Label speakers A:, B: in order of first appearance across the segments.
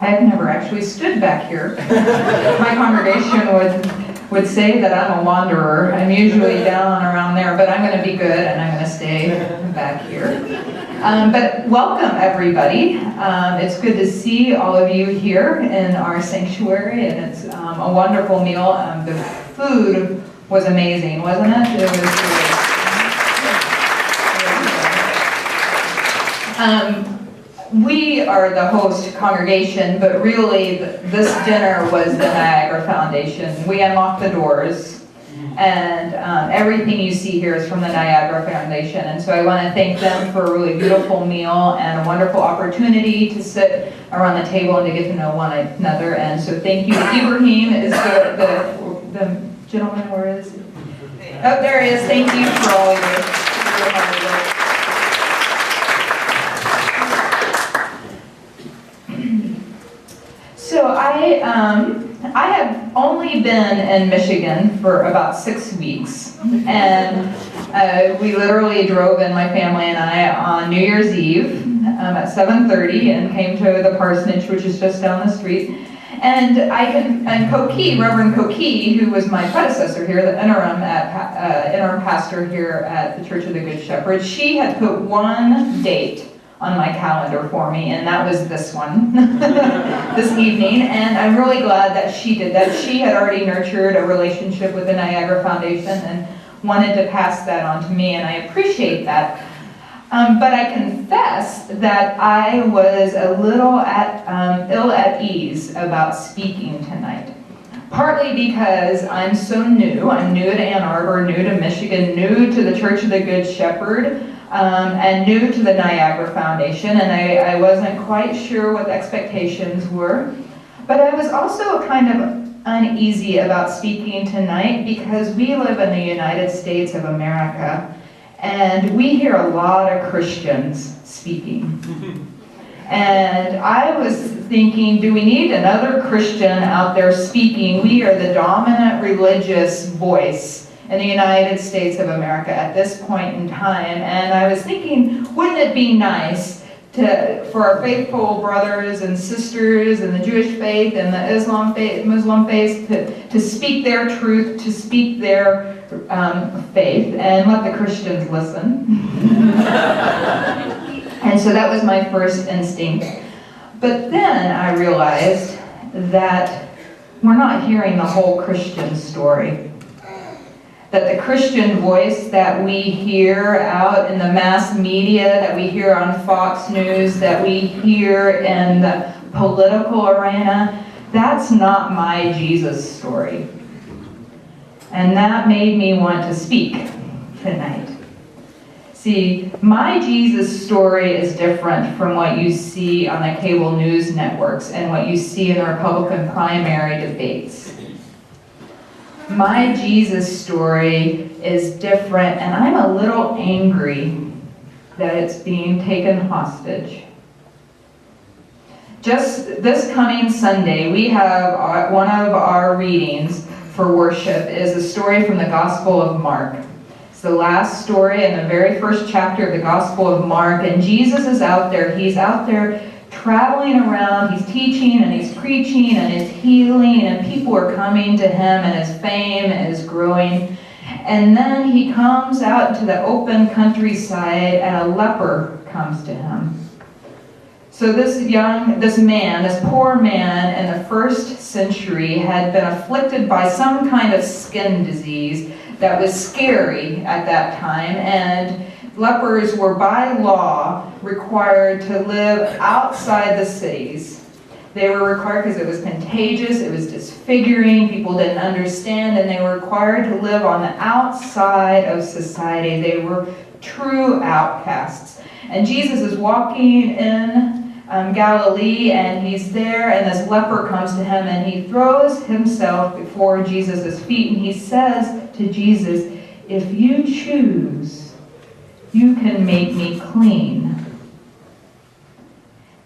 A: I've never actually stood back here. My congregation would say that I'm a wanderer. I'm usually down around there, but I'm going to be good and I'm going to stay back here. But welcome, everybody. It's good to see all of you here in our sanctuary, and it's a wonderful meal. The food was amazing, wasn't it? It was great. We are the host congregation, but really this dinner was the Niagara Foundation. We unlocked the doors, and everything you see here is from the Niagara Foundation. And so I want to thank them for a really beautiful meal and a wonderful opportunity to sit around the table and to get to know one another. And so thank you. Abraham is the gentleman. Where is he? Oh, there he is. Thank you for all your hard work. So I have only been in Michigan for about 6 weeks, and we literally drove in, my family and I, on New Year's Eve at 7:30 and came to the parsonage, which is just down the street. And Reverend Koki, who was my predecessor here, the interim pastor here at the Church of the Good Shepherd, she had put one date on my calendar for me, and that was this one, this evening. And I'm really glad that she did that. She had already nurtured a relationship with the Niagara Foundation and wanted to pass that on to me, and I appreciate that. But I confess that I was a little ill at ease about speaking tonight. Partly because I'm so new. I'm new to Ann Arbor, new to Michigan, new to the Church of the Good Shepherd, and new to the Niagara Foundation, and I wasn't quite sure what the expectations were. But I was also kind of uneasy about speaking tonight because we live in the United States of America, and we hear a lot of Christians speaking. And I was thinking, do we need another Christian out there speaking? We are the dominant religious voice in the United States of America at this point in time. And I was thinking, wouldn't it be nice for our faithful brothers and sisters in the Jewish faith and the Muslim faith to speak their truth, to speak their faith, and let the Christians listen. And so that was my first instinct. But then I realized that we're not hearing the whole Christian story. That the Christian voice that we hear out in the mass media, that we hear on Fox News, that we hear in the political arena, that's not my Jesus story. And that made me want to speak tonight. See, my Jesus story is different from what you see on the cable news networks and what you see in the Republican primary debates. My Jesus story is different, and I'm a little angry that it's being taken hostage. Just this coming Sunday, we have one of our readings for worship is a story from the Gospel of Mark. It's the last story in the very first chapter of the Gospel of Mark, and Jesus is out there. He's out there traveling around, he's teaching and he's preaching and he's healing, and people are coming to him, and his fame is growing. And then he comes out to the open countryside, and a leper comes to him. So this poor man in the first century had been afflicted by some kind of skin disease that was scary at that time, and lepers were by law required to live outside the cities. They were required because it was contagious, it was disfiguring, people didn't understand, and they were required to live on the outside of society. They were true outcasts. And Jesus is walking in Galilee, and he's there, and this leper comes to him, and he throws himself before Jesus' feet, and he says to Jesus, "If you choose, you can make me clean."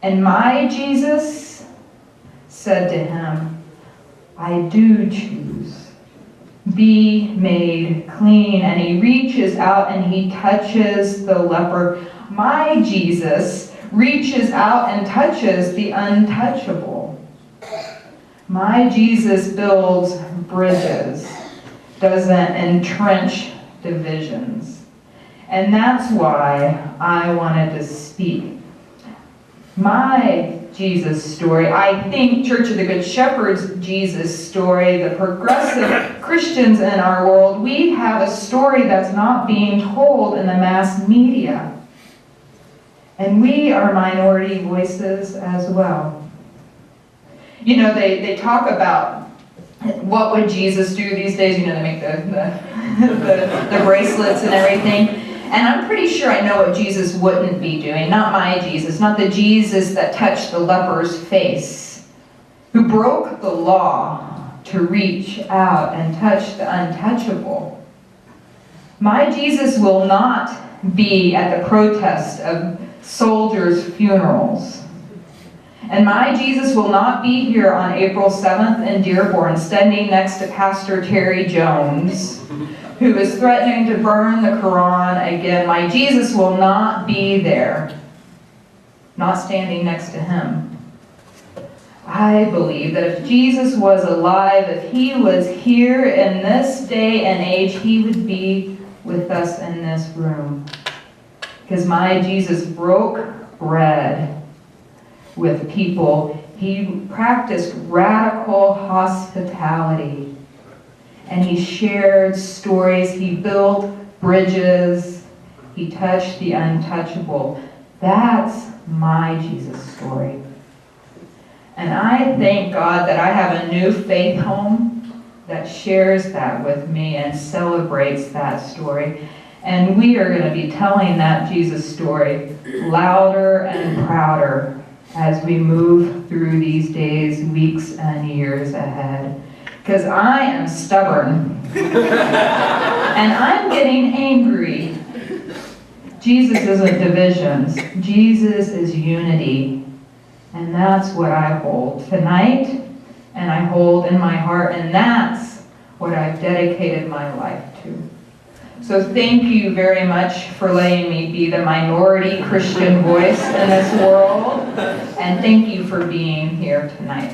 A: And my Jesus said to him, "I do choose. Be made clean." And he reaches out and he touches the leper. My Jesus reaches out and touches the untouchable. My Jesus builds bridges, doesn't entrench divisions. And that's why I wanted to speak. My Jesus story, I think Church of the Good Shepherd's Jesus story, the progressive Christians in our world, we have a story that's not being told in the mass media. And we are minority voices as well. You know, they talk about what would Jesus do these days. You know, they make the bracelets and everything. And I'm pretty sure I know what Jesus wouldn't be doing. Not my Jesus, not the Jesus that touched the leper's face, who broke the law to reach out and touch the untouchable. My Jesus will not be at the protest of soldiers' funerals. And my Jesus will not be here on April 7th in Dearborn, standing next to Pastor Terry Jones, who is threatening to burn the Quran again. My Jesus will not be there, not standing next to him. I believe that if Jesus was alive, if he was here in this day and age, he would be with us in this room. Because my Jesus broke bread with people. He practiced radical hospitality. And he shared stories. He built bridges. He touched the untouchable. That's my Jesus story. And I thank God that I have a new faith home that shares that with me and celebrates that story. And we are going to be telling that Jesus story louder and prouder as we move through these days, weeks, and years ahead. Because I am stubborn. And I'm getting angry. Jesus isn't divisions. Jesus is unity. And that's what I hold tonight, and I hold in my heart, and that's what I've dedicated my life to. So thank you very much for letting me be the minority Christian voice in this world, and thank you for being here tonight.